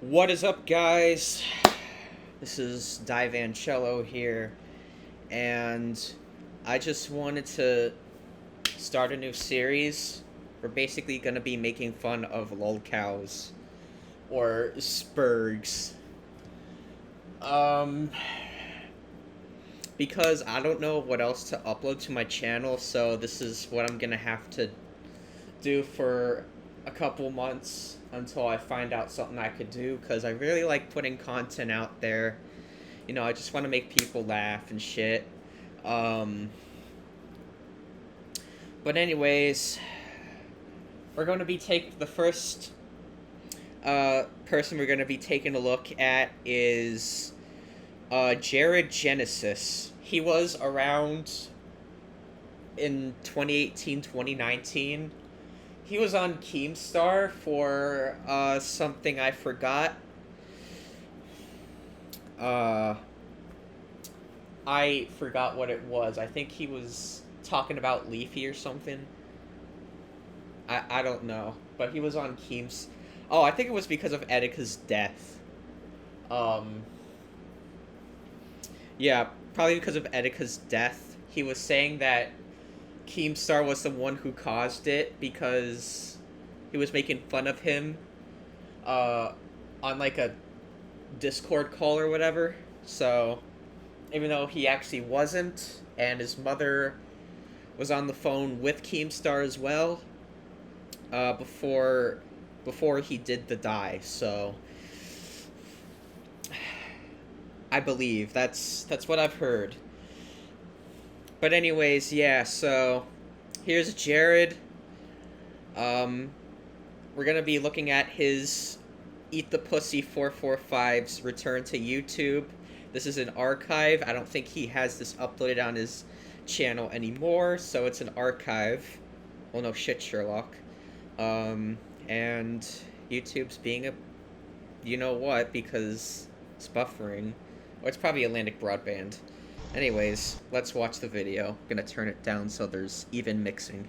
What is up, guys? This is Divancello here, and I just wanted to start a new series. We're basically gonna be making fun of Lolcows or Spurgs. Um, because I don't know what else to upload to my channel, so this is what I'm gonna have to do for a couple months until I find out something I could do, because I really like putting content out there. You know, I just want to make people laugh and shit. Um, but anyways, we're going to be the first person we're going to be taking a look at is Jared Genesis. He was around in 2018, 2019. He was on Keemstar for something I forgot. I forgot what it was. I think he was talking about Leafy or something. I don't know. But he was on Keems. Oh, I think it was because of Etika's death. Um, yeah, probably because of Etika's death. He was saying that Keemstar was the one who caused it because he was making fun of him uh, on like a Discord call or whatever. So, even though he actually wasn't, and his mother was on the phone with Keemstar as well, before he did the die. So, I believe that's what I've heard. But anyways, yeah. So, here's Jared. Um, we're gonna be looking at his Eat the Pussy 445's return to YouTube. This is an archive. I don't think he has this uploaded on his channel anymore, so it's an archive. Well, no shit, Sherlock. And YouTube's being a you know what, because it's buffering. Or it's probably Atlantic Broadband. Anyways, let's watch the video. I'm gonna turn it down so there's even mixing.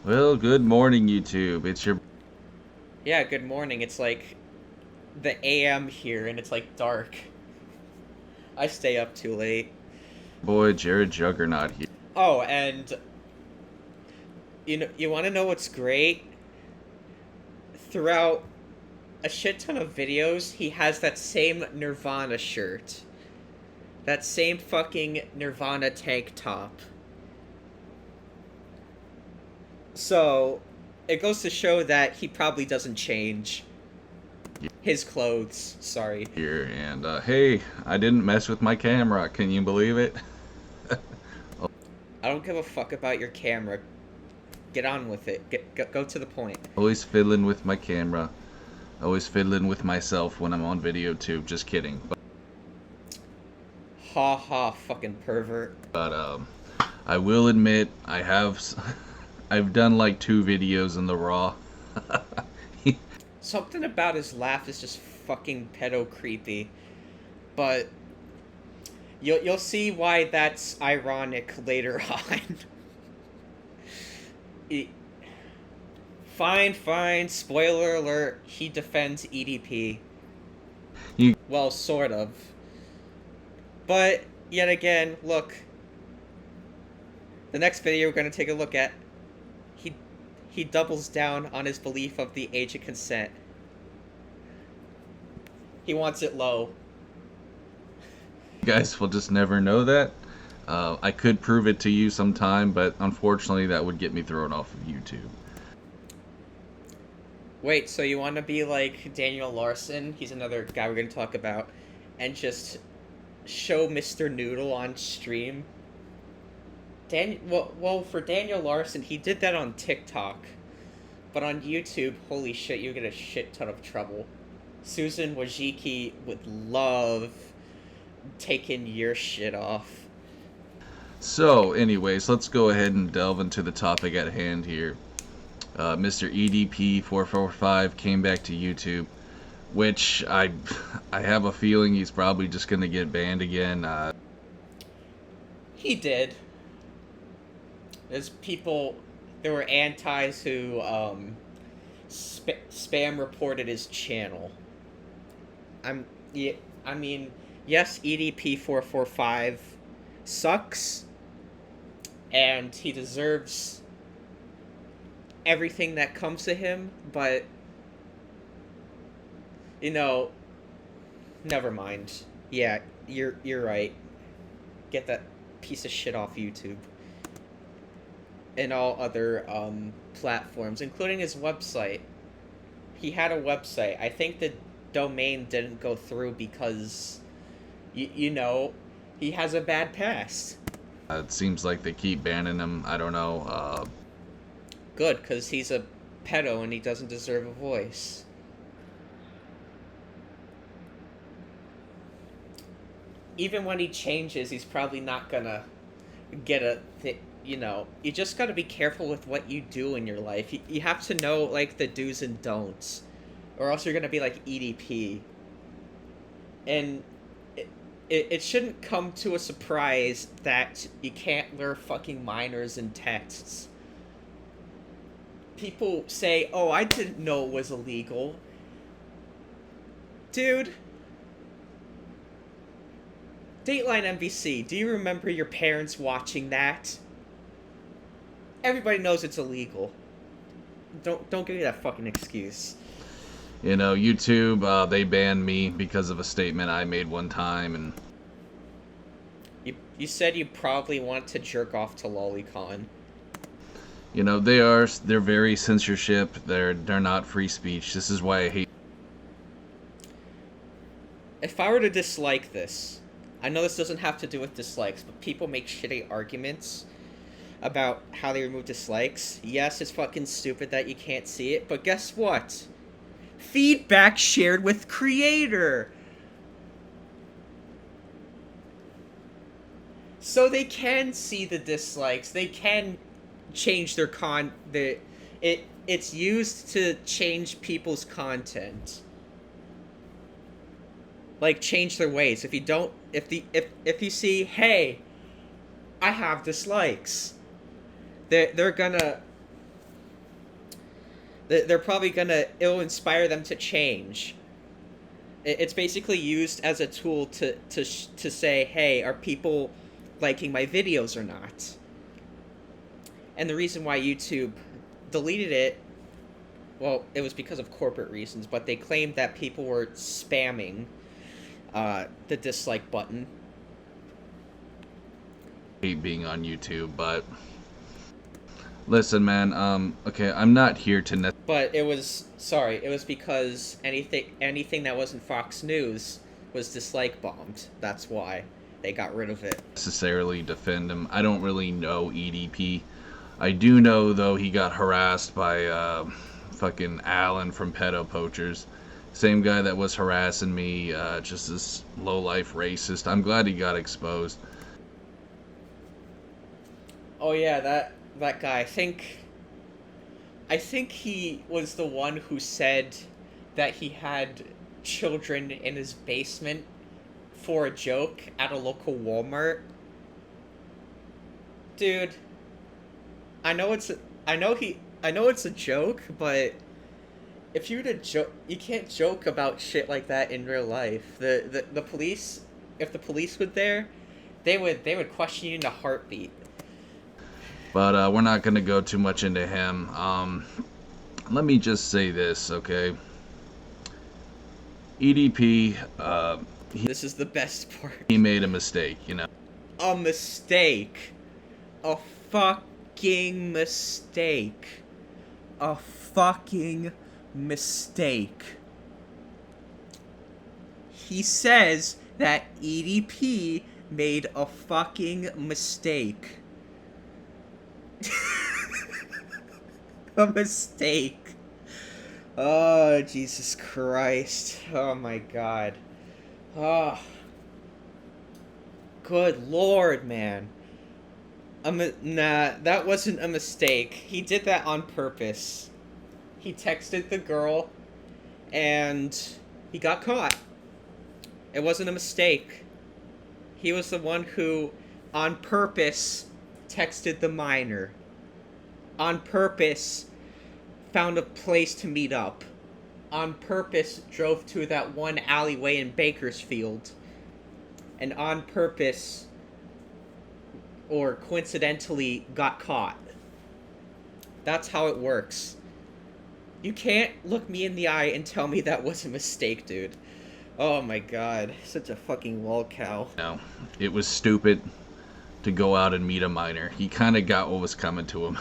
Well, good morning, YouTube. It's your Yeah, good morning. It's like the AM here and it's like dark. I stay up too late. boy, Jared Juggernaut here. Oh, and you want to know what's great? Throughout a shit ton of videos, he has that same Nirvana shirt. That same fucking Nirvana tank top. So, it goes to show that he probably doesn't change his clothes. Sorry. And hey, I didn't mess with my camera. Can you believe it? I don't give a fuck about your camera. Get on with it. Go to the point. Always fiddling with my camera. Always fiddling with myself when I'm on video too. Just kidding. Ha ha, fucking pervert. But I will admit I've done like 2 videos in the raw. Something about his laugh is just fucking pedo creepy. But you'll see why that's ironic later on. Fine. Spoiler alert, he defends EDP. Well, sort of. But, yet again, look. The next video we're going to take a look at, he doubles down on his belief of the age of consent. He wants it low. You guys will just never know that. I could prove it to you sometime, but unfortunately that would get me thrown off of YouTube. Wait, so you want to be like Daniel Larson? He's another guy we're going to talk about. And just show Mr. Noodle on stream? Well, for Daniel Larson, he did that on TikTok. But on YouTube, holy shit, you get a shit ton of trouble. Susan Wojcicki would love taking your shit off. So, anyways, let's go ahead and delve into the topic at hand here. Mr. EDP445 came back to YouTube, which I have a feeling he's probably just going to get banned again. He did. There were antis who spam reported his channel. I'm yeah, I mean, yes, EDP445 sucks, and he deserves everything that comes to him, but you know, never mind. Yeah, you're right. Get that piece of shit off YouTube and all other platforms, including his website. He had a website. I think the domain didn't go through because, you know, he has a bad past. It seems like they keep banning him. I don't know. Good, because he's a pedo and he doesn't deserve a voice. Even when he changes, he's probably not gonna get you know, you just gotta be careful with what you do in your life. You have to know, like, the do's and don'ts, or else you're gonna be like EDP. And it shouldn't come to a surprise that you can't lure fucking minors in texts. People say, oh, I didn't know it was illegal. Dude. Dateline NBC, do you remember your parents watching that? Everybody knows it's illegal. Don't give me that fucking excuse. You know, YouTube, they banned me because of a statement I made one time, and you said you probably want to jerk off to Lolcows. you know, they're very censorship. They're not free speech. This is why I hate. If I were to dislike this, I know this doesn't have to do with dislikes, but people make shitty arguments about how they remove dislikes. Yes, it's fucking stupid that you can't see it, but guess what? Feedback shared with creator. So they can see the dislikes. They can change their it's used to change people's content. Like, change their ways. If you don't, if you see, hey, I have dislikes, they're probably gonna, it'll inspire them to change. It's basically used as a tool to say, hey, are people liking my videos or not? And the reason why YouTube deleted it, well, it was because of corporate reasons, but they claimed that people were spamming the dislike button. I hate being on YouTube, but listen, man. Okay, I'm not here to. But it was because anything that wasn't Fox News was dislike bombed. That's why they got rid of it. Necessarily defend him. I don't really know EDP. I do know, though, he got harassed by fucking Alan from Pedo Poachers. Same guy that was harassing me, just this low-life racist. I'm glad he got exposed. Oh yeah, that guy. I think he was the one who said that he had children in his basement for a joke at a local Walmart. Dude, I know it's a joke, but if you were to joke, you can't joke about shit like that in real life. The police, if the police were there, they would question you in a heartbeat. But we're not gonna go too much into him. Let me just say this, okay? EDP, This is the best part. he made a mistake, you know. A mistake. A fucking mistake. A fucking mistake. He says that EDP made a fucking mistake. A mistake. Oh, Jesus Christ. Oh my God. Oh. Good Lord, man. Nah, that wasn't a mistake. He did that on purpose. He texted the girl, and he got caught. It wasn't a mistake. He was the one who, on purpose, texted the minor. On purpose, found a place to meet up. On purpose drove to that one alleyway in Bakersfield. And on purpose, or coincidentally, got caught. That's how it works. You can't look me in the eye and tell me that was a mistake, dude. Oh my god, such a fucking lolcow. No, it was stupid to go out and meet a minor. He kind of got what was coming to him.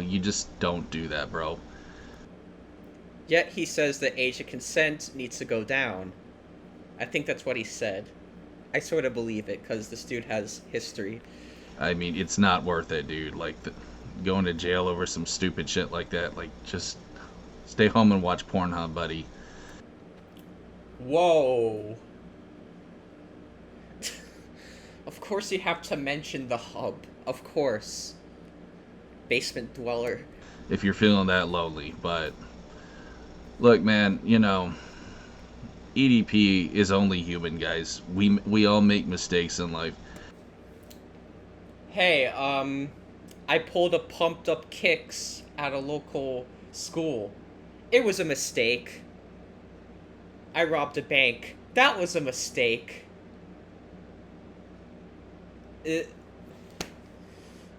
You just don't do that, bro. Yet he says that age of consent needs to go down. I think that's what he said. I sort of believe it, because this dude has history. I mean, it's not worth it, dude. Like, going to jail over some stupid shit like that. Like, just stay home and watch Pornhub, buddy. Whoa. Of course you have to mention the hub. Of course. Basement dweller. If you're feeling that lonely. But, look, man, EDP is only human, guys. We all make mistakes in life. Hey, I pulled a pumped up kicks at a local school. It was a mistake. I robbed a bank. That was a mistake.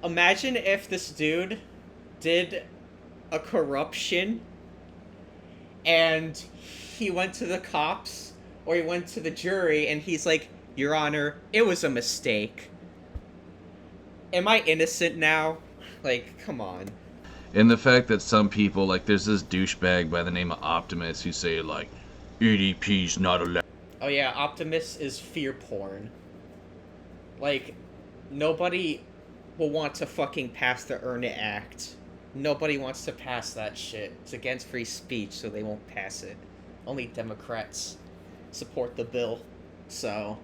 Imagine if this dude did a corruption and he went to the cops or he went to the jury and he's like, Your Honor, it was a mistake. Am I innocent now? Like, come on. And the fact that some people, like, there's this douchebag by the name of Optimus who say, like, EDP's not allowed. Oh yeah, Optimus is fear porn. Like, nobody will want to fucking pass the Earn It Act. Nobody wants to pass that shit. It's against free speech, so they won't pass it. Only Democrats support the bill, so...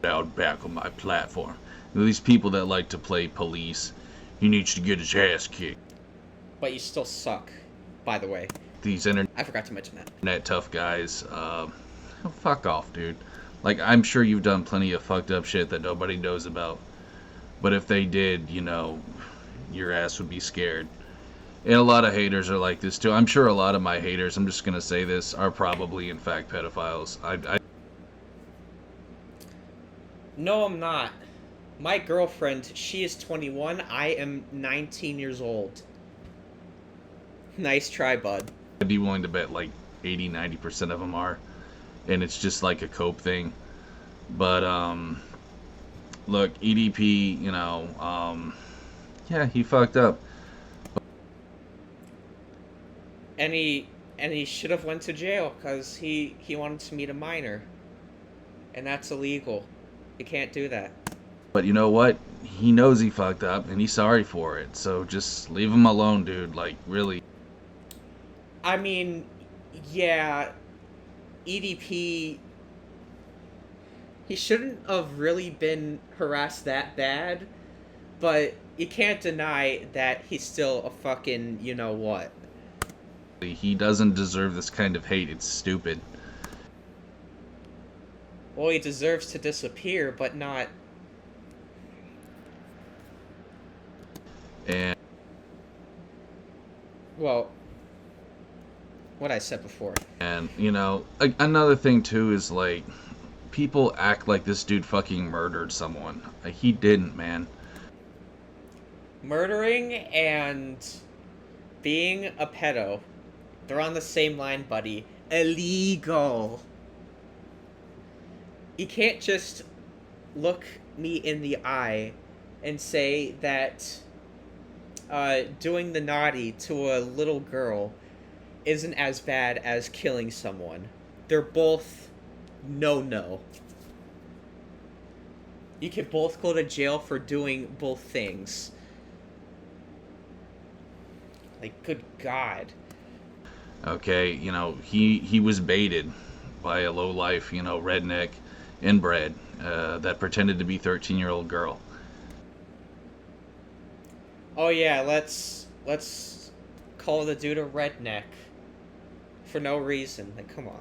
Out back on my platform. These people that like to play police, he needs to get his ass kicked. But you still suck, by the way. These I forgot to mention that. internet tough guys, fuck off, dude. Like, I'm sure you've done plenty of fucked up shit that nobody knows about. But if they did, your ass would be scared. And a lot of haters are like this too. I'm sure a lot of my haters, I'm just gonna say this, are probably in fact pedophiles. No, I'm not. My girlfriend, she is 21. I am 19 years old. Nice try, bud. I'd be willing to bet like 80-90% of them are. And it's just like a cope thing. But, look, EDP, yeah, he fucked up. And he should have went to jail because he wanted to meet a minor. And that's illegal. You can't do that. But you know what? He knows he fucked up and he's sorry for it. So just leave him alone, dude. Like, really. I mean, yeah, EDP, he shouldn't have really been harassed that bad, but you can't deny that he's still a fucking you-know-what. He doesn't deserve this kind of hate. It's stupid. Well, he deserves to disappear, but not... And... Well... what I said before. And, another thing, too, is, like, people act like this dude fucking murdered someone. Like, he didn't, man. Murdering and being a pedo, they're on the same line, buddy. Illegal. You can't just look me in the eye and say that doing the naughty to a little girl isn't as bad as killing someone. They're both no. You can both go to jail for doing both things. Like, good God. Okay, he was baited by a lowlife, redneck inbred that pretended to be 13-year-old girl. Oh yeah, let's call the dude a redneck. For no reason. Like, come on.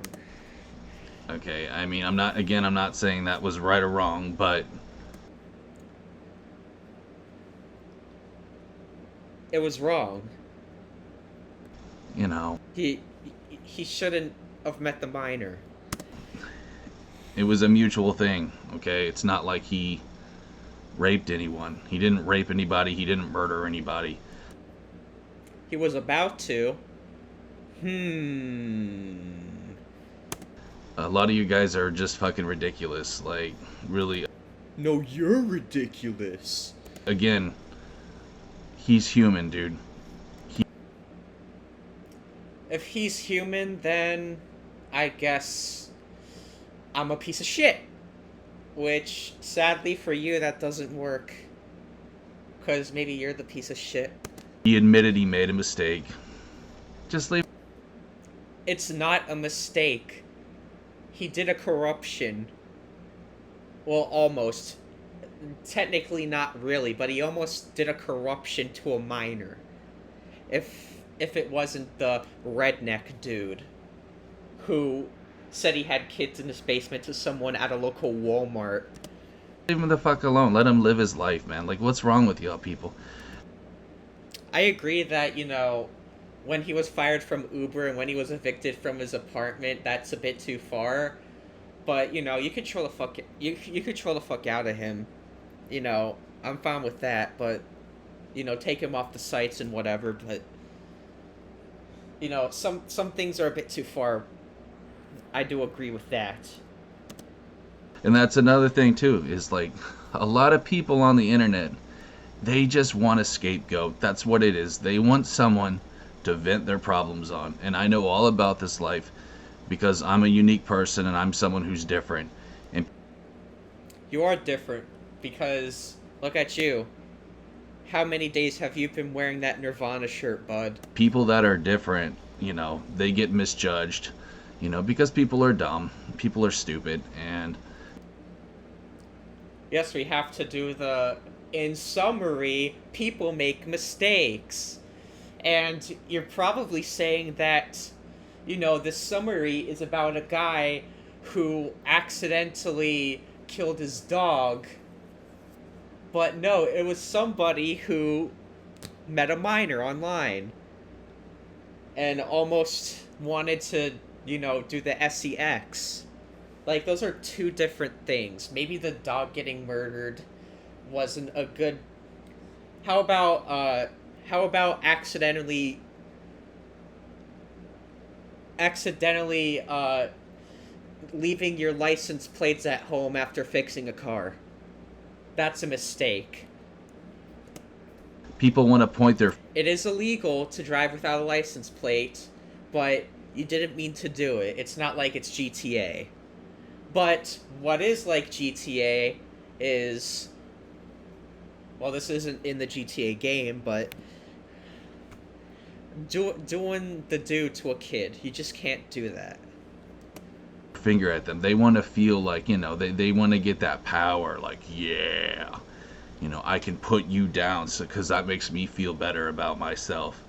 Okay, I mean, I'm not saying that was right or wrong, but... It was wrong. You know, He shouldn't have met the minor. it was a mutual thing, okay? It's not like he raped anyone. He didn't rape anybody, he didn't murder anybody. He was about to. Hmm. A lot of you guys are just fucking ridiculous. Like, really, No, you're ridiculous. again, he's human, dude. If he's human, then I guess I'm a piece of shit. Which, sadly for you, that doesn't work. Because maybe you're the piece of shit. He admitted he made a mistake. Just leave. It's not a mistake. He did a corruption. Well, almost. Technically not really, but he almost did a corruption to a minor. If it wasn't the redneck dude who said he had kids in his basement to someone at a local Walmart. Leave him the fuck alone. Let him live his life, man. Like, what's wrong with y'all people? I agree that, when he was fired from Uber and when he was evicted from his apartment, that's a bit too far. But, you control the fuck you control the fuck out of him. I'm fine with that, but take him off the sites and whatever, but some things are a bit too far. I do agree with that. And that's another thing, too, is like a lot of people on the internet, they just want a scapegoat. That's what it is. They want someone to vent their problems on. And I know all about this life because I'm a unique person and I'm someone who's different. And You are different because look at you. How many days have you been wearing that Nirvana shirt, bud? people that are different, they get misjudged, because people are dumb, people are stupid, and Yes, we have to do in summary, people make mistakes. And you're probably saying that, this summary is about a guy who accidentally killed his dog. But no, it was somebody who met a minor online and almost wanted to, do the sex. Like, those are two different things. Maybe the dog getting murdered wasn't a good... How about accidentally leaving your license plates at home after fixing a car? That's a mistake. people want to point their It is illegal to drive without a license plate, but you didn't mean to do it. It's not like it's GTA. But what is like GTA is... Well, this isn't in the GTA game, but... doing the do to a kid. You just can't do that. finger at them. They want to feel like, they want to get that power, like, yeah, I can put you down, so because that makes me feel better about myself.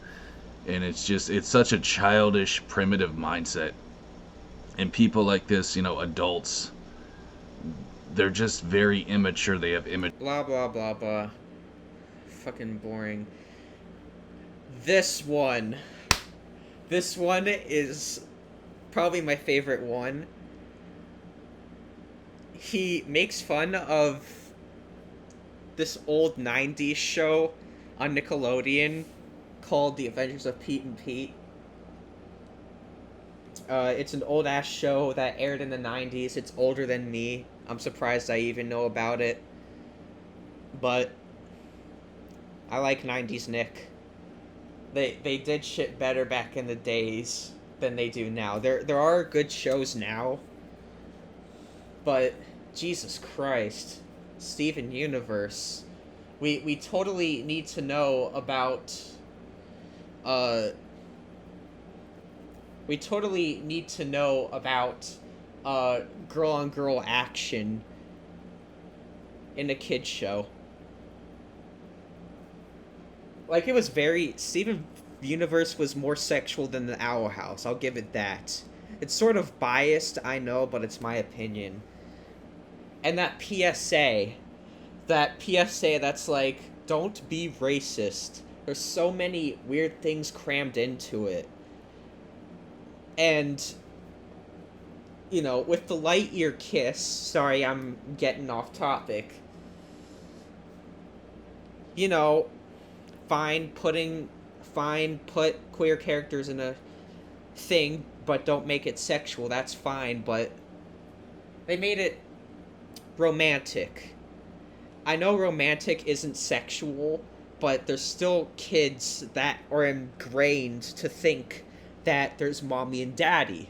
And it's such a childish, primitive mindset. And people like this, adults, they're just very immature. They have Blah, blah, blah, blah. Fucking boring. This one is probably my favorite one. He makes fun of this old 90s show on Nickelodeon called The Adventures of Pete and Pete. It's an old ass show that aired in the 90s. It's older than me. I'm surprised I even know about it. But I like 90s Nick. They did shit better back in the days than they do now. There are good shows now. But Jesus Christ, Steven Universe. We totally need to know about girl on girl action in a kid's show. Like, it was Steven Universe was more sexual than the Owl House, I'll give it that. It's sort of biased, I know, but it's my opinion. And that PSA that's like, don't be racist. There's so many weird things crammed into it. And, with the Lightyear kiss, sorry, I'm getting off topic. You know, fine put queer characters in a thing, but don't make it sexual. That's fine, but they made it romantic. I know romantic isn't sexual, but there's still kids that are ingrained to think that there's mommy and daddy.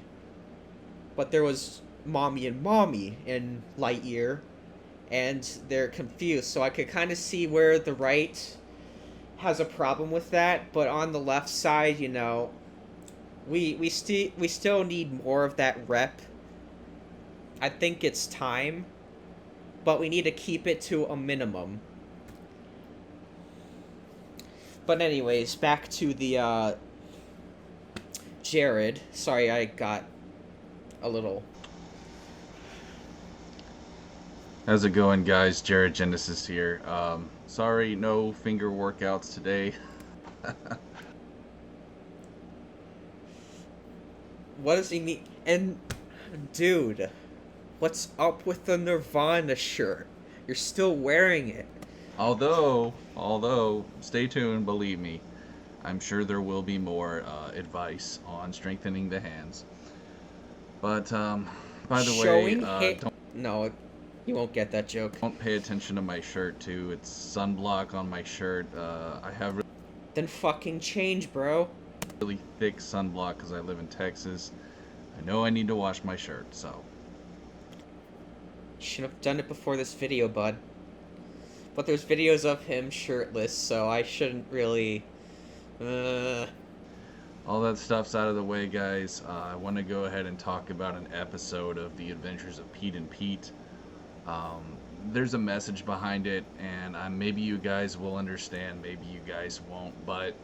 But there was mommy in Lightyear, and they're confused. So I could kind of see where the right has a problem with that, but on the left side, we still need more of that rep. I think it's time, but we need to keep it to a minimum. But anyways, back to the Jared. Sorry, I got a little. How's it going, guys? Jared Genesis here. Sorry, no finger workouts today. What does he need? And, dude, what's up with the Nirvana shirt? You're still wearing it. Although, stay tuned, believe me. I'm sure there will be more advice on strengthening the hands. But, by the way, No, you won't get that joke. don't pay attention to my shirt, too. It's sunblock on my shirt. I have Then fucking change, bro. really thick sunblock because I live in Texas. I know I need to wash my shirt, so. Should have done it before this video, bud. But there's videos of him shirtless, so I shouldn't really... All that stuff's out of the way, guys. I want to go ahead and talk about an episode of The Adventures of Pete and Pete. There's a message behind it, and maybe you guys will understand, maybe you guys won't, but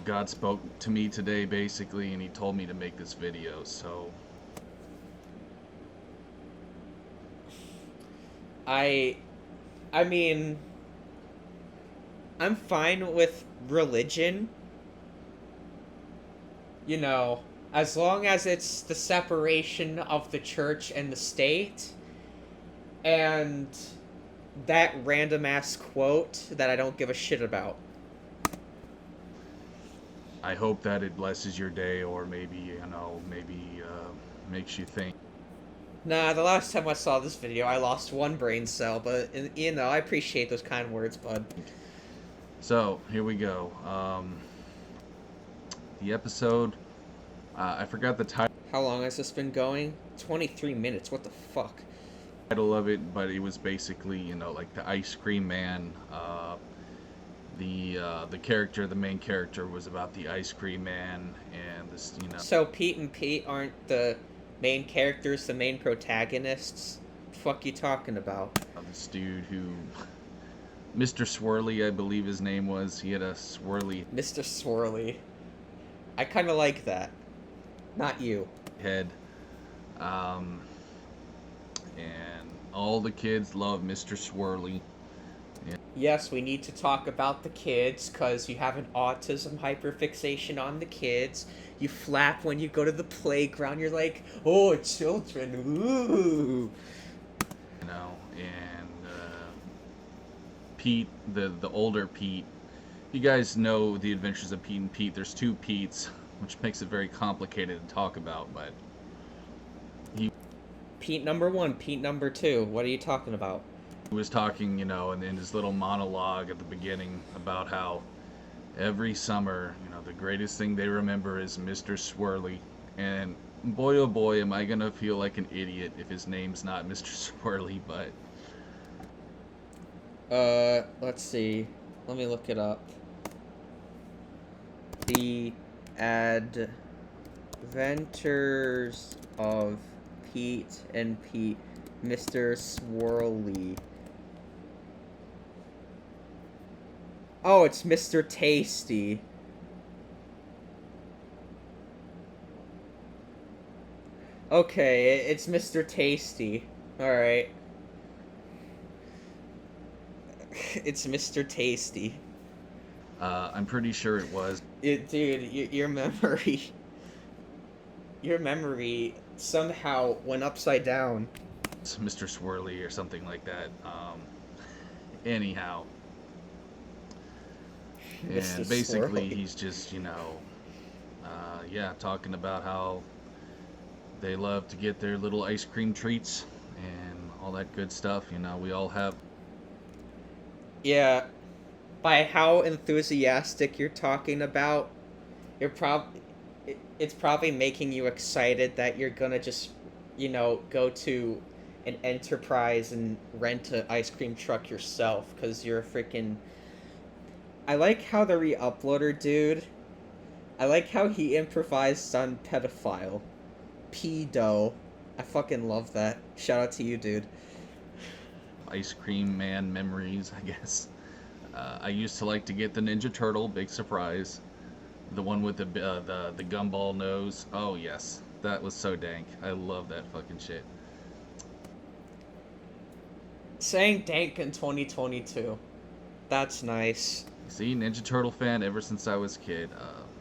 God spoke to me today, basically, and he told me to make this video, so... I mean, I'm fine with religion, as long as it's the separation of the church and the state, and that random ass quote that I don't give a shit about. I hope that it blesses your day, or maybe, makes you think. Nah, the last time I saw this video, I lost one brain cell, but, I appreciate those kind words, bud. So, here we go. The episode, I forgot the How long has this been going? 23 minutes, what the fuck? title of it, but it was basically, like the ice cream man. The main character was about the ice cream man, and this, So Pete and Pete aren't the main characters, the main protagonists? What the fuck you talking about? This dude who, Mr. Swirly, I believe his name was. He had a swirly Mr. Swirly. I kind of like that. Not you. head. And all the kids love Mr. Swirly. Yes, we need to talk about the kids, because you have an autism hyperfixation on the kids. You flap when you go to the playground. You're like, oh, children, ooh. And Pete, the older Pete, you guys know The Adventures of Pete and Pete. There's two Petes, which makes it very complicated to talk about, but Pete number 1, Pete number 2. What are you talking about? he was talking, in his little monologue at the beginning about how every summer, the greatest thing they remember is Mr. Swirly. And boy, oh boy, am I going to feel like an idiot if his name's not Mr. Swirly, but... Let's see. Let me look it up. The Adventures of Pete and Pete, Mr. Swirly. Oh, it's Mr. Tasty. Okay, it's Mr. Tasty. Alright. It's Mr. Tasty. I'm pretty sure it was Dude, your memory somehow went upside down. Mr. Swirly or something like that. Anyhow, Mr. and basically Swirly. he's just, yeah, talking about how they love to get their little ice cream treats and all that good stuff. We all have. Yeah, by how enthusiastic you're talking about, it's probably making you excited that you're gonna just, go to an enterprise and rent an ice cream truck yourself because you're a freaking. I like how the re-uploader dude. I like how he improvised on pedophile, pedo. I fucking love that. Shout out to you, dude. Ice cream man memories, I guess. I used to like to get the Ninja Turtle, big surprise. The one with the gumball nose. Oh yes, that was so dank. I love that fucking shit. Saying dank in 2022. That's nice. See, Ninja Turtle fan ever since I was a kid.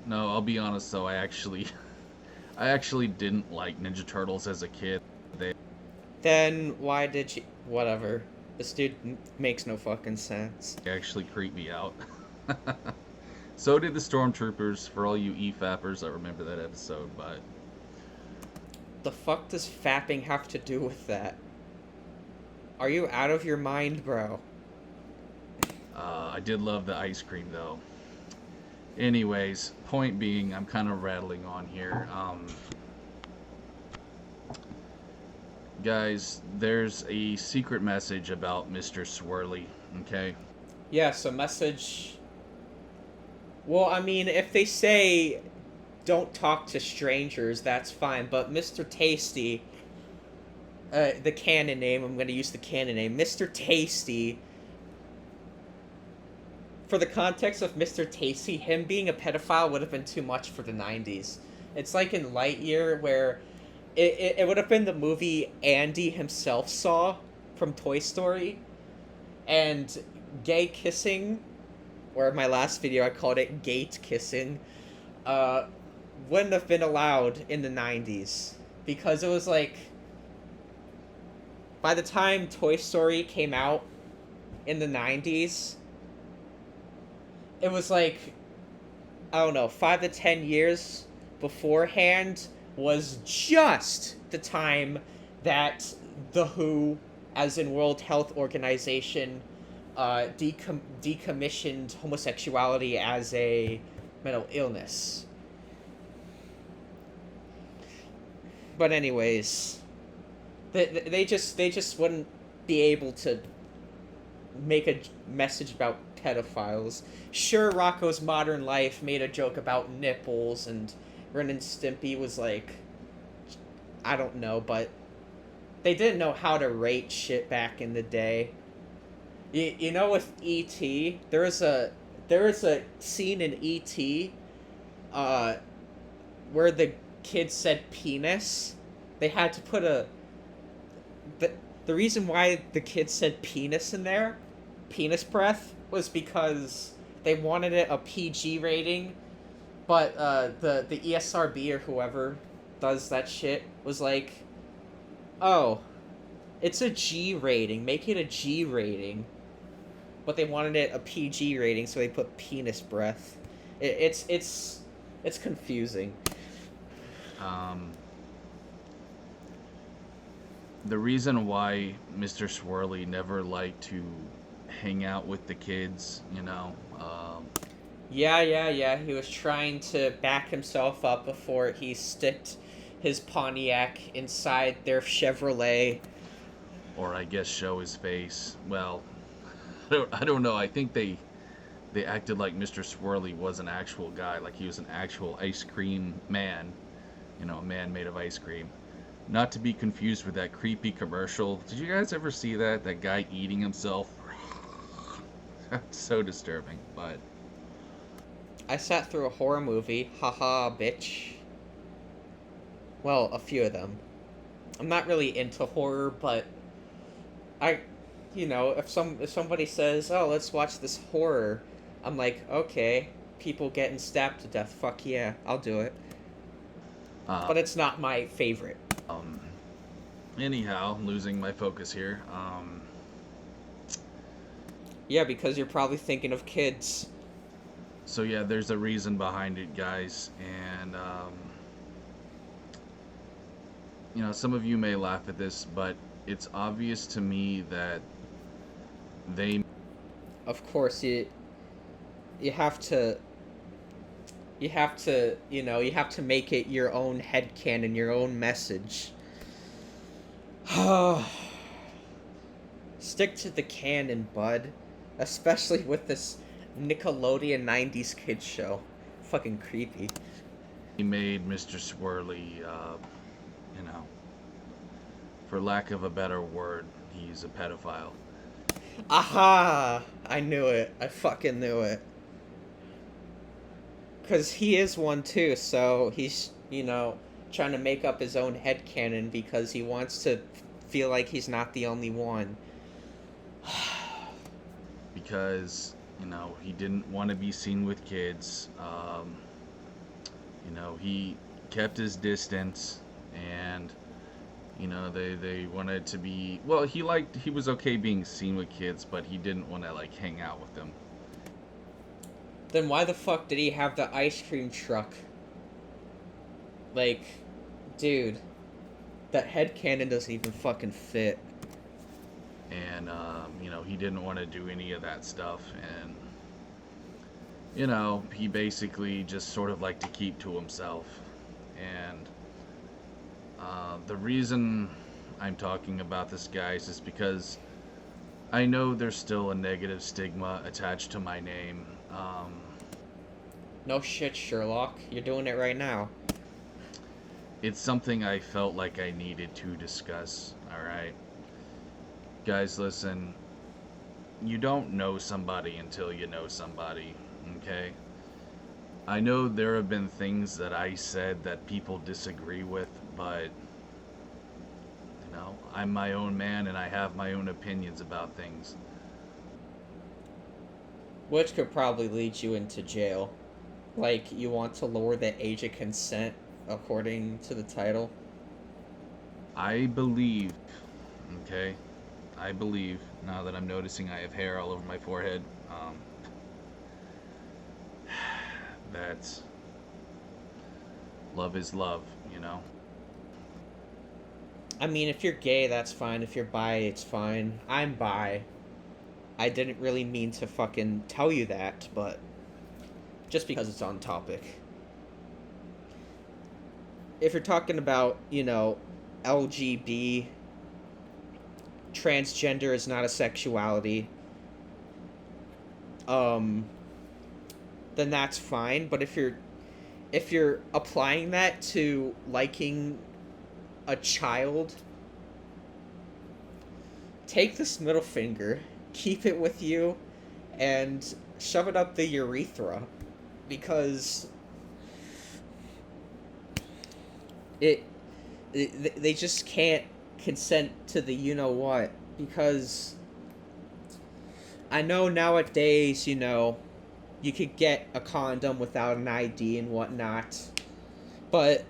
No, I'll be honest though. I actually didn't like Ninja Turtles as a kid. They Then why did you? Whatever. This dude makes no fucking sense. actually creeped me out. So did the Stormtroopers. For all you e-fappers, I remember that episode. But The fuck does fapping have to do with that? Are you out of your mind, bro? I did love the ice cream though. Anyways, point being, I'm kind of rattling on here. Guys, there's a secret message about Mr. Swirly, okay? Yeah, so message. Well, I mean, if they say don't talk to strangers, that's fine. But Mr. Tasty, the canon name, I'm going to use the canon name. Mr. Tasty, for the context of Mr. Tasty, him being a pedophile would have been too much for the 90s. It's like in Lightyear, where it would have been the movie Andy himself saw from Toy Story, and gay kissing, or my last video I called it gate kissing, uh, wouldn't have been allowed in the 90s. Because it was like, by the time Toy Story came out in the 90s, it was like, I don't know, 5 to 10 years beforehand was just the time that the WHO, as in World Health Organization, decommissioned homosexuality as a mental illness. But anyways, they just wouldn't be able to make a message about pedophiles. Sure, Rocco's Modern Life made a joke about nipples, and Ren and Stimpy was like, I don't know, but they didn't know how to rate shit back in the day. You know, with E.T., there is a scene in E.T. Where the kid said penis. They had to put the the reason why the kid said penis in there, penis breath, was because they wanted it a PG rating, but the ESRB or whoever does that shit was like, oh, it's a G rating, make it a G rating. But they wanted it a PG rating, so they put penis breath. It's confusing. Um, the reason why Mr. Swirly never liked to hang out with the kids, Yeah. He was trying to back himself up before he sticked his Pontiac inside their Chevrolet. or I guess show his face. Well, I don't know. I think they acted like Mr. Swirly was an actual guy, like he was an actual ice cream man, a man made of ice cream. Not to be confused with that creepy commercial. Did you guys ever see that? That guy eating himself? So disturbing, but I sat through a horror movie. Haha, bitch. Well, a few of them. I'm not really into horror, but if somebody says, "Oh, let's watch this horror," I'm like, okay, people getting stabbed to death. Fuck yeah, I'll do it. Uh, But it's not my favorite. um, anyhow, losing my focus here. Yeah, because you're probably thinking of kids. So yeah, there's a reason behind it, guys, and some of you may laugh at this, but it's obvious to me that they Of course, you have to you have to make it your own headcanon, your own message. Stick to the canon, bud. Especially with this Nickelodeon 90s kids show. Fucking creepy. made Mr. Swirly, you know, for lack of a better word, he's a pedophile. Aha! I knew it. I fucking knew it. Because he is one too, so he's, trying to make up his own headcanon because he wants to feel like he's not the only one. Because he didn't want to be seen with kids. He kept his distance, and they wanted to be, well, he was okay being seen with kids, but he didn't want to like hang out with them. Then why the fuck did he have the ice cream truck? Like, dude, that headcanon doesn't even fucking fit. And he didn't want to do any of that stuff, and he basically just sort of liked to keep to himself. And the reason I'm talking about this, guys, is because I know there's still a negative stigma attached to my name. No shit, Sherlock. You're doing it right now. It's something I felt like I needed to discuss, alright? Guys, listen. You don't know somebody until you know somebody, okay? I know there have been things that I said that people disagree with, but I'm my own man and I have my own opinions about things. Which could probably lead you into jail. Like, you want to lower the age of consent, according to the title. I believe, okay? I believe, now that I'm noticing I have hair all over my forehead, that love is love, I mean, if you're gay, that's fine. If you're bi, it's fine. I'm bi. I didn't really mean to fucking tell you that, but just because it's on topic. If you're talking about, LGB, transgender is not a sexuality, then that's fine. But if you're applying that to liking a child, take this middle finger, keep it with you, and shove it up the urethra, because they just can't consent to the what, because I know nowadays, you could get a condom without an ID and whatnot, but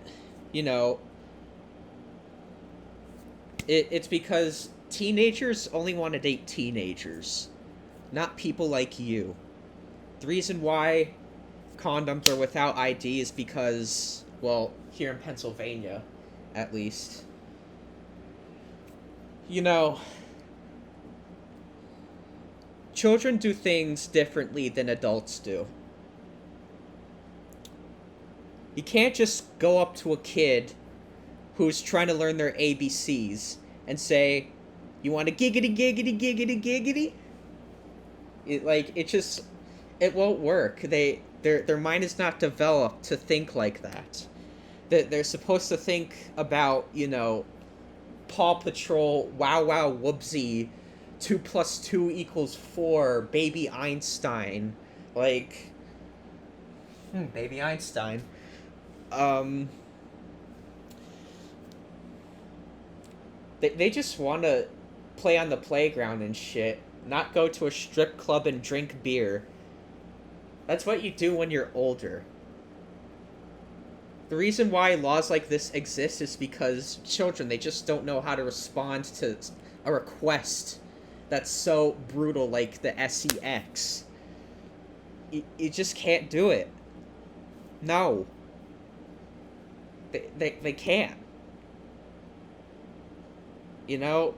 it's because teenagers only want to date teenagers, not people like you. The reason why condoms are without ID is because, well, here in Pennsylvania, at least, children do things differently than adults do. You can't just go up to a kid who's trying to learn their ABCs and say, "You want a giggity giggity giggity giggity?" It won't work. Their mind is not developed to think like that. They're supposed to think about, Paw Patrol, Wow Wow Whoopsie, 2 plus 2 equals 4, Baby Einstein. Like, Baby Einstein. They just want to play on the playground and shit, not go to a strip club and drink beer. That's what you do when you're older. The reason why laws like this exist is because children, they just don't know how to respond to a request that's so brutal like the sex. You just can't do it. No. They can't. You know?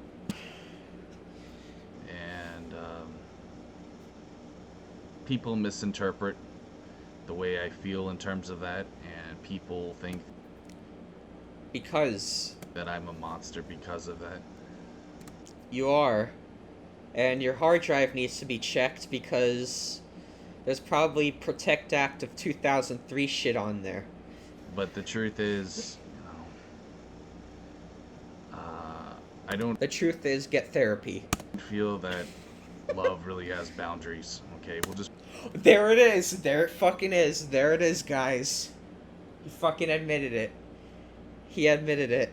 And people misinterpret the way I feel in terms of that, and people think Because that I'm a monster because of that. you are. And your hard drive needs to be checked because there's probably Protect Act of 2003 shit on there. But the truth is, I don't The truth is, get therapy. feel that love really has boundaries. Okay, we'll just There it is. There it fucking is. There it is, guys. He fucking admitted it. He admitted it.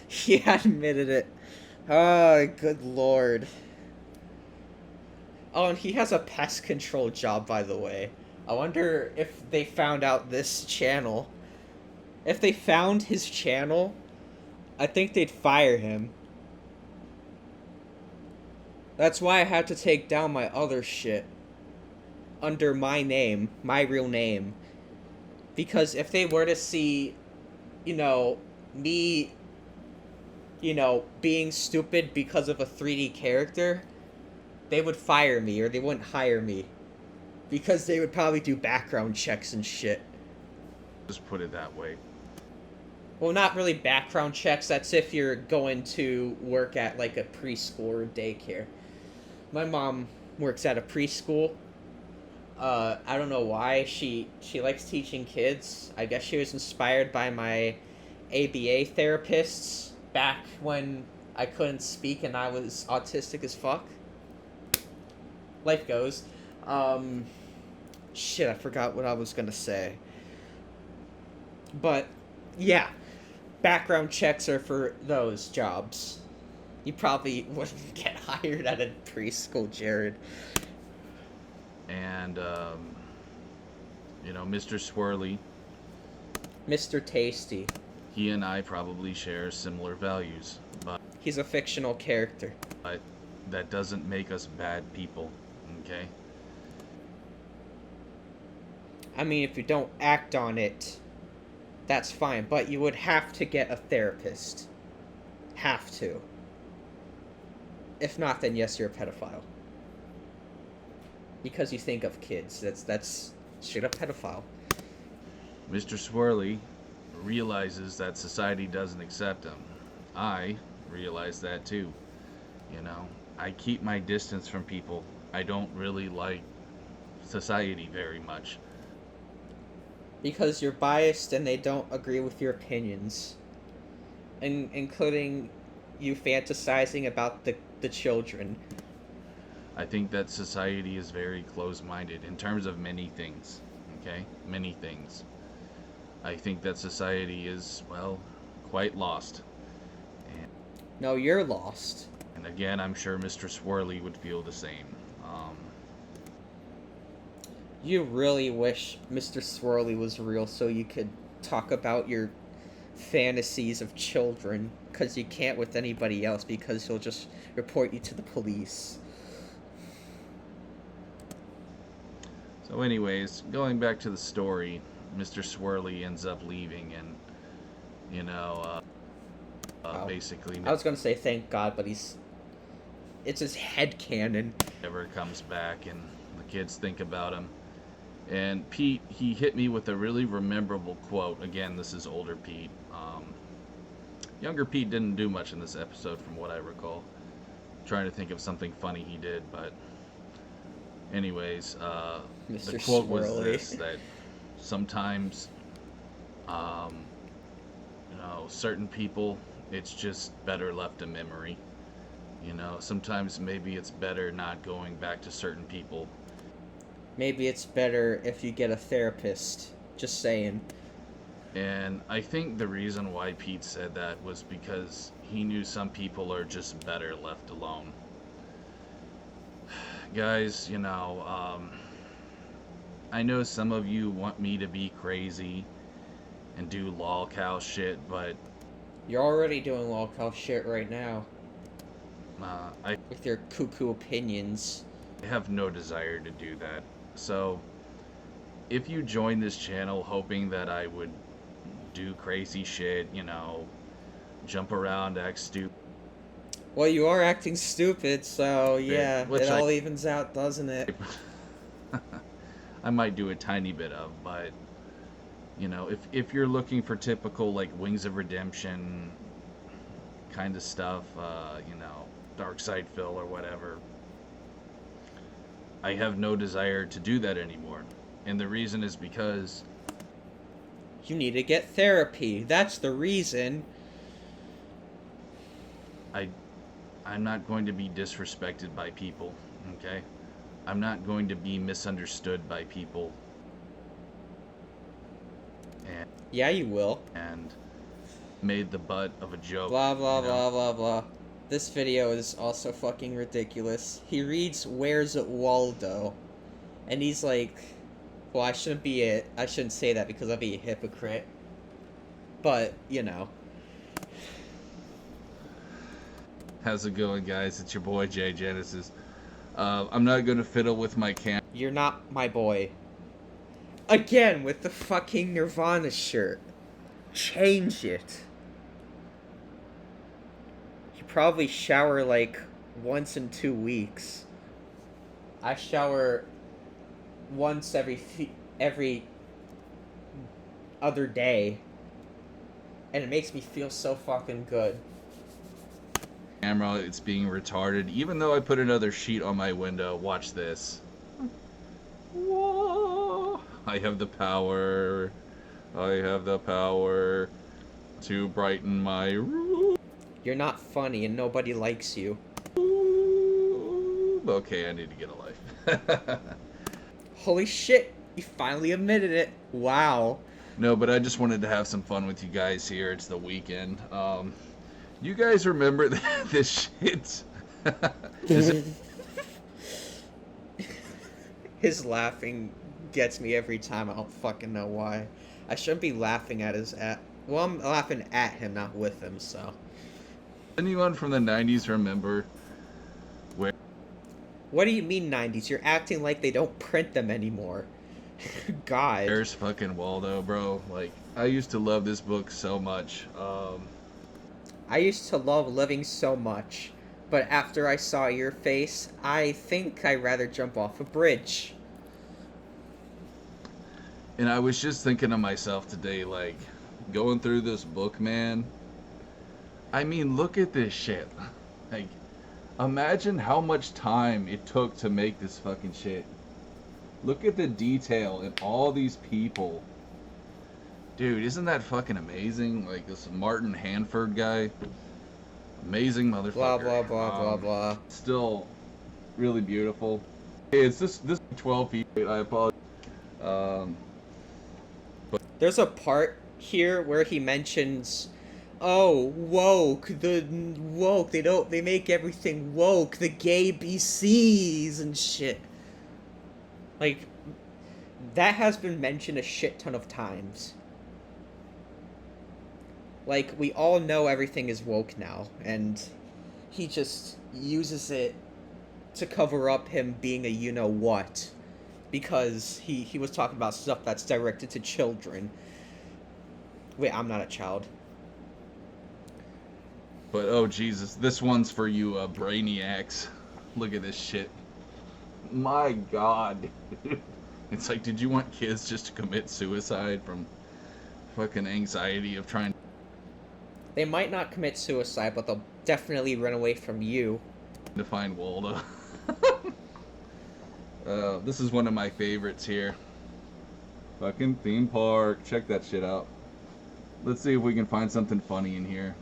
He admitted it. Oh, good lord. Oh, and he has a pest control job, by the way. I wonder if they found out this channel. If they found his channel, I think they'd fire him. That's why I had to take down my other shit under my name, my real name. Because if they were to see, me, being stupid because of a 3D character, they would fire me or they wouldn't hire me. Because they would probably do background checks and shit. put it that way. Well, not really background checks. That's if you're going to work at, like, a preschool or daycare. My mom works at a preschool. I don't know why. She likes teaching kids. I guess she was inspired by my ABA therapists back when I couldn't speak and I was autistic as fuck. Life goes. Shit, I forgot what I was gonna say. But, yeah. Background checks are for those jobs. You probably wouldn't get hired at a preschool, Jared. And Mr. Swirly, Mr. Tasty. he and I probably share similar values, but He's a fictional character. that doesn't make us bad people, okay? I mean, if you don't act on it, that's fine, but you would have to get a therapist. Have to. If not, then yes, you're a pedophile. Because you think of kids. That's straight up pedophile. Mr. Swirly realizes that society doesn't accept him. I realize that too. I keep my distance from people. I don't really like society very much. Because you're biased and they don't agree with your opinions. Including you fantasizing about the children. I think that society is very close-minded in terms of many things, okay? Many things. I think that society is, quite lost. No, you're lost. And again, I'm sure Mr. Swirly would feel the same. You really wish Mr. Swirly was real so you could talk about your fantasies of children, because you can't with anybody else because he'll just report you to the police. So anyways, going back to the story, Mr. Swirly ends up leaving and, Wow. basically I was gonna say thank God, but it's his headcanon. never comes back, and the kids think about him. And Pete, he hit me with a really memorable quote. Again, this is older Pete. Younger Pete didn't do much in this episode from what I recall. Trying to think of something funny he did, but anyways, the quote was this, that sometimes, certain people, it's just better left a memory. Sometimes maybe it's better not going back to certain people. Maybe it's better if you get a therapist. Just saying. And I think the reason why Pete said that was because he knew some people are just better left alone. Guys, I know some of you want me to be crazy and do lolcow shit, but You're already doing Lolcow shit right now I with your cuckoo opinions. have no desire to do that. So, if you join this channel hoping that I would do crazy shit, jump around, act stupid, Well, you are acting stupid, so yeah, which it all evens out, doesn't it? I might do a tiny bit of, but if you're looking for typical like Wings of Redemption kind of stuff, Dark Side Phil or whatever, I have no desire to do that anymore. And the reason is because You need to get therapy. That's the reason. I'm not going to be disrespected by people, okay? I'm not going to be misunderstood by people. Yeah, you will. And made the butt of a joke. Blah, blah, blah, blah, blah. This video is also fucking ridiculous. He reads Where's Waldo? And he's like, well, I shouldn't say that because I'd be a hypocrite. But, How's it going, guys? It's your boy, Jay Genesis. I'm not going to fiddle with my cam. You're not my boy. Again, with the fucking Nirvana shirt. Change it. You probably shower like once in 2 weeks. I shower once every other day. And it makes me feel so fucking good. Camera, it's being retarded. Even though I put another sheet on my window, watch this. Whoa. I have the power. I have the power to brighten my room. You're not funny and nobody likes you. Okay, I need to get a life. Holy shit, you finally admitted it. Wow. No, but I just wanted to have some fun with you guys here. It's the weekend. You guys remember this shit? His laughing gets me every time. I don't fucking know why. I shouldn't be laughing at well, I'm laughing at him, not with him, so. Anyone from the 90s remember where... What do you mean 90s? You're acting like they don't print them anymore. God. There's fucking Waldo, bro. Like, I used to love this book so much. I used to love living so much, but after I saw your face, I think I'd rather jump off a bridge. And I was just thinking to myself today, like, going through this book, man. I mean, look at this shit. Like, imagine how much time it took to make this fucking shit. Look at the detail in all these people. Dude, isn't that fucking amazing? Like, this Martin Hanford guy. Amazing motherfucker. Blah, blah, blah, blah, blah. Still really beautiful. Hey, it's this 12 feet. I apologize. There's a part here where he mentions, oh, woke, they make everything woke, the gay BCs and shit. Like, that has been mentioned a shit ton of times. Like, we all know everything is woke now, and he just uses it to cover up him being a you-know-what. Because he was talking about stuff that's directed to children. Wait, I'm not a child. But, oh, Jesus, this one's for you, brainiacs. Look at this shit. My God. It's like, did you want kids just to commit suicide from fucking anxiety of trying They might not commit suicide, but they'll definitely run away from you. to find Waldo? This is one of my favorites here. Fucking theme park. Check that shit out. Let's see if we can find something funny in here.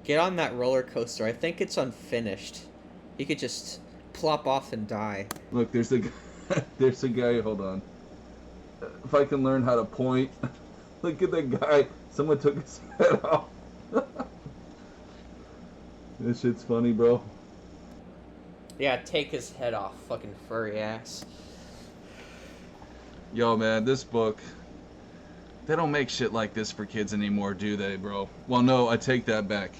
Get on that roller coaster. I think it's unfinished. You could just plop off and die. Look, there's a there's a guy. Hold on. If I can learn how to point. Look at that guy. Someone took his head off. This shit's funny, bro. Yeah, take his head off, fucking furry ass. Yo, man, this book, they don't make shit like this for kids anymore, do they, bro? Well, no, I take that back.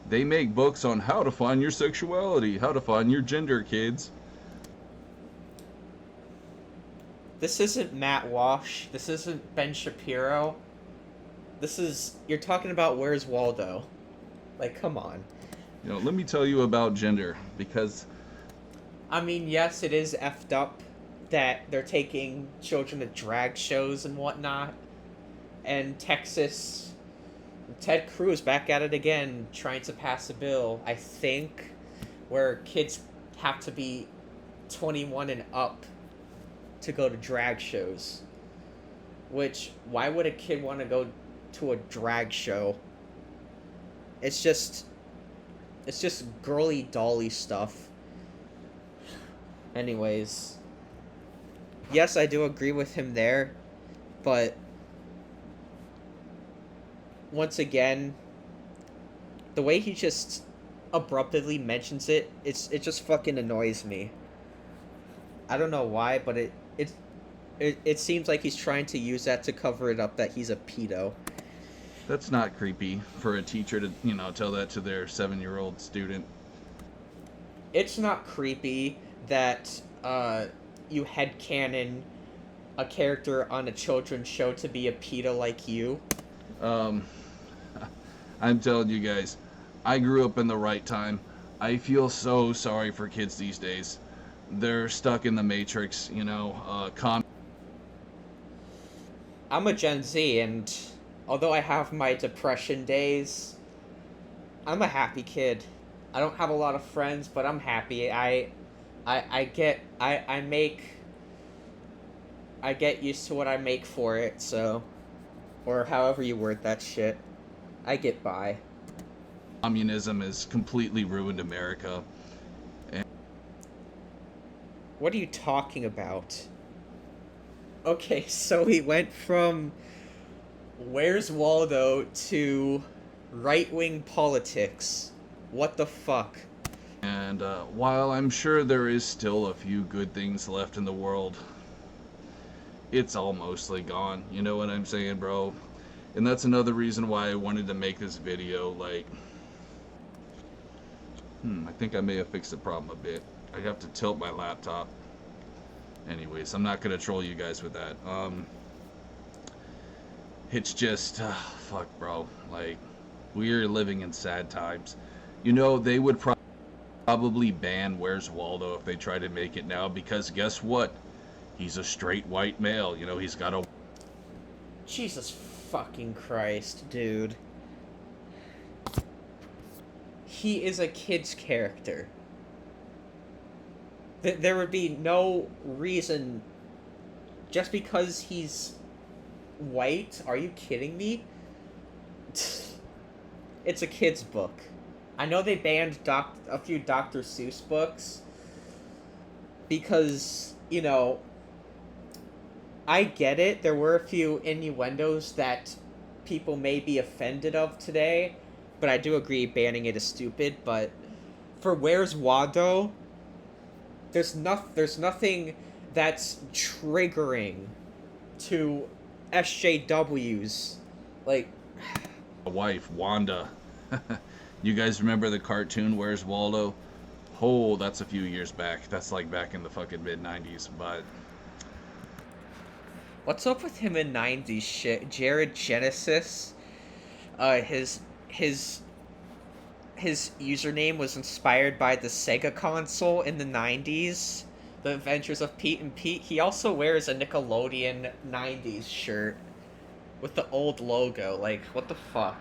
They make books on how to find your sexuality, how to find your gender, kids. This isn't Matt Walsh. This isn't Ben Shapiro. This is you're talking about Where's Waldo? Like, come on. You know, let me tell you about gender, because I mean, yes, it is effed up that they're taking children to drag shows and whatnot. And Texas, Ted Cruz back at it again, trying to pass a bill, I think, where kids have to be 21 and up to go to drag shows. Which, why would a kid want to go to a drag show? It's just, it's just girly dolly stuff. Anyways, yes, I do agree with him there, but once again, the way he just abruptly mentions it just fucking annoys me. I don't know why, but it seems like he's trying to use that to cover it up that he's a pedo. that's not creepy for a teacher to, tell that to their 7-year-old student. It's not creepy that you headcanon a character on a children's show to be a pedo like you. Um, I'm telling you guys, I grew up in the right time. I feel so sorry for kids these days. They're stuck in the matrix, I'm a Gen Z, and although I have my depression days, I'm a happy kid. I don't have a lot of friends, but I'm happy. I get used to what I make for it, so, or however you word that shit. I get by. Communism has completely ruined America. What are you talking about? Okay, so we went from Where's Waldo to right-wing politics. What the fuck? And while I'm sure there is still a few good things left in the world, it's all mostly gone. You know what I'm saying, bro? And that's another reason why I wanted to make this video. Like, I think I may have fixed the problem a bit. I have to tilt my laptop. Anyways, I'm not gonna troll you guys with that. It's just, fuck, bro. Like, we're living in sad times. They would probably ban Where's Waldo if they try to make it now, because guess what? He's a straight white male. He's got a... Jesus fucking Christ, dude. He is a kid's character. There would be no reason just because he's white. Are you kidding me? It's a kid's book. I know they banned a few Dr. Seuss books because, I get it. There were a few innuendos that people may be offended of today, but I do agree banning it is stupid. But for Where's Waldo, there's nothing that's triggering to SJWs. Like, wife, Wanda. You guys remember the cartoon Where's Waldo? Oh, that's a few years back. That's like back in the fucking mid-90s, but... what's up with him in 90s shit? Jared Genesis, his username was inspired by the Sega console in the 90s, The Adventures of Pete and Pete. He also wears a Nickelodeon 90s shirt with the old logo. Like, what the fuck?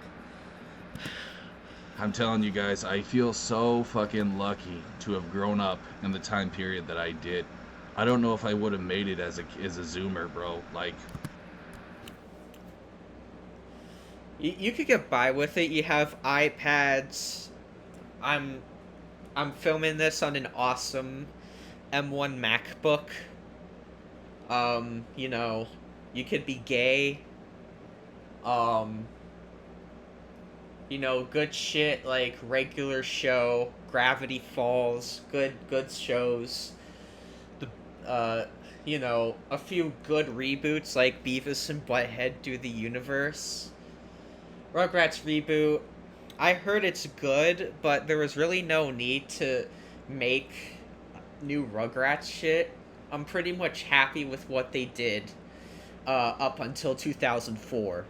I'm telling you guys, I feel so fucking lucky to have grown up in the time period that I did. I don't know if I would have made it as a Zoomer, bro. Like, You could get by with it. You have iPads. I'm filming this on an awesome M1 MacBook. You could be gay. Good shit like Regular Show, Gravity Falls, good shows. The a few good reboots like Beavis and Butthead Do the Universe. Rugrats reboot, I heard it's good, but there was really no need to make new Rugrats shit. I'm pretty much happy with what they did up until 2004.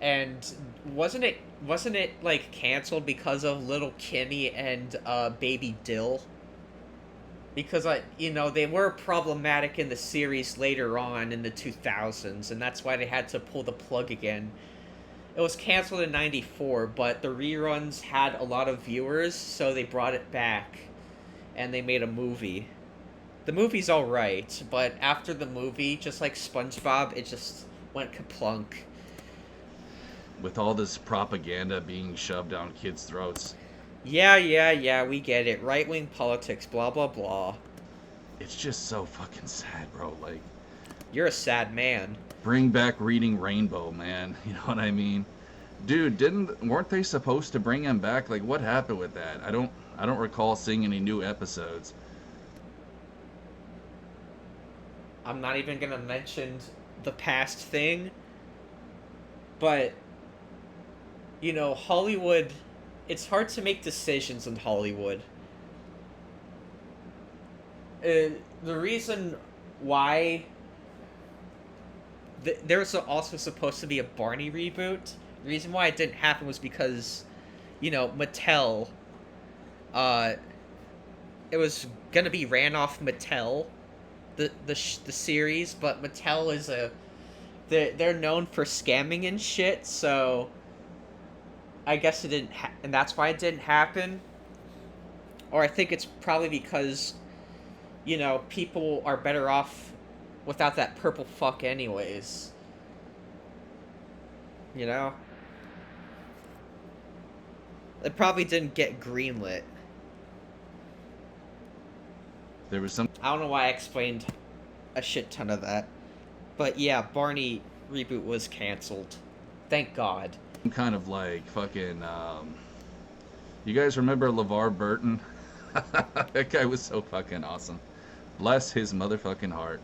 And wasn't it like canceled because of Little Kimmy and Baby Dill? Because they were problematic in the series later on in the 2000s, and that's why they had to pull the plug again. It was canceled in 94, but the reruns had a lot of viewers, so they brought it back and they made a movie. The movie's alright, but after the movie, just like SpongeBob, it just went kaplunk. With all this propaganda being shoved down kids' throats, Yeah, we get it. Right wing politics, blah, blah, blah. it's just so fucking sad, bro. Like, You're a sad man. bring back Reading Rainbow, man. You know what I mean? Dude, weren't they supposed to bring him back? Like, what happened with that? I don't recall seeing any new episodes. I'm not even gonna mention the past thing, but, Hollywood. It's hard to make decisions in Hollywood. The reason why there's also supposed to be a Barney reboot. The reason why it didn't happen was because, Mattel. Uh, it was gonna be ran off Mattel, the series, but Mattel is they're known for scamming and shit. So I guess it didn't, and that's why it didn't happen. Or I think it's probably because, people are better off without that purple fuck anyways. You know? It probably didn't get greenlit. There was some I don't know why I explained a shit ton of that. But yeah, Barney reboot was canceled. Thank God. kind of like fucking. You guys remember LeVar Burton? That guy was so fucking awesome. Bless his motherfucking heart.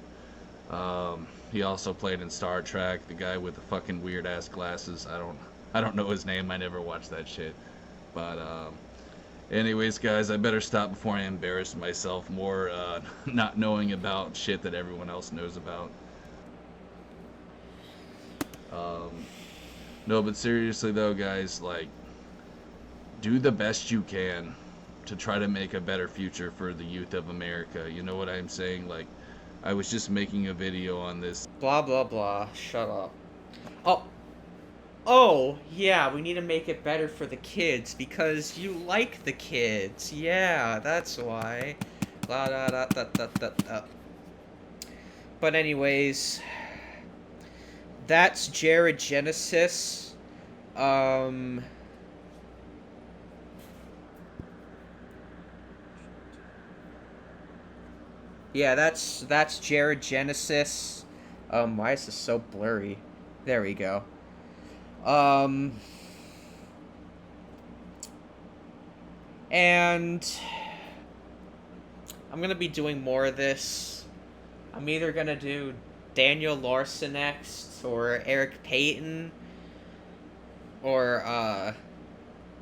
He also played in Star Trek. The guy with the fucking weird ass glasses. I don't know his name. I never watched that shit. But anyways, guys, I better stop before I embarrass myself more. Not knowing about shit that everyone else knows about. No, but seriously though, guys, like, do the best you can to try to make a better future for the youth of America. You know what I'm saying? Like, I was just making a video on this. Blah, blah, blah. Shut up. Oh. Oh, yeah, we need to make it better for the kids because you like the kids. Yeah, that's why. Blah, da, da, da, da, da, da. But anyways, that's Jared Genesis. Yeah, that's Jared Genesis. Why is this so blurry? There we go. And I'm gonna be doing more of this. I'm either gonna do Daniel Larson next, or Eric Payton, or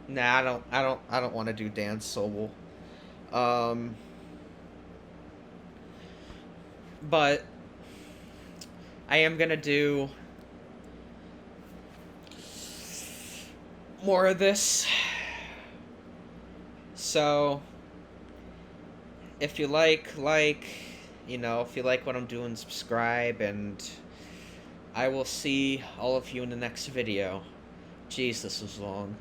nah, I don't want to do Dan Sobel. But I am gonna do more of this. So if you like, if you like what I'm doing, subscribe, and I will see all of you in the next video. Jeez, this was long.